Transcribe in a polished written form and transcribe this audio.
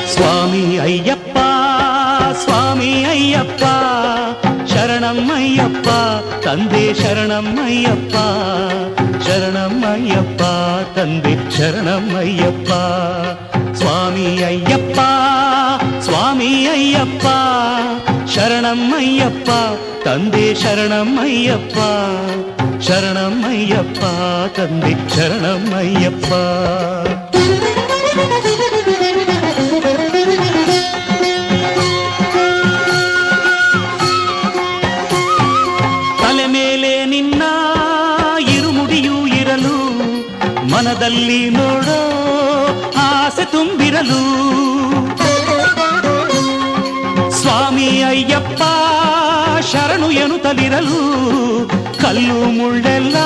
ಸ್ವಾಮಿ ಅಯ್ಯಪ್ಪ ಸ್ವಾಮಿ ಅಯ್ಯಪ್ಪ ಶರಣಮ್ಮಯ್ಯಪ್ಪ ತಂದೆ ಶರಣಮ್ಮಯ್ಯಪ್ಪ ಶರಣಮ್ಮಯ್ಯಪ್ಪ ತಂದೆ ಶರಣಮ್ಮಯ್ಯಪ್ಪ ಸ್ವಾಮಿ ಅಯ್ಯಪ್ಪ ಸ್ವಾಮಿ ಅಯ್ಯಪ್ಪ ಶರಣಮ್ಮಯ್ಯಪ್ಪ ತಂದೆ ಶರಣಮ್ಮಯ್ಯಪ್ಪ ಶರಣಮ್ಮಯ್ಯಪ್ಪ ತಂದೆ ಶರಣಮ್ಮಯ್ಯಪ್ಪ ತಲೆ ಮೇಲೆ ನಿನ್ನ ಇರುಮುಡಿಯೂ ಇರಲು ಮನದಲ್ಲಿ ನೋಡೋ ಆಸೆ ತುಂಬಿರಲು ಸ್ವಾಮಿ ಅಯ್ಯಪ್ಪ ಶರಣು ಎನ್ನುತ್ತಲಿರಲು ಕಲ್ಲು ಮುಳ್ಳೆಲ್ಲ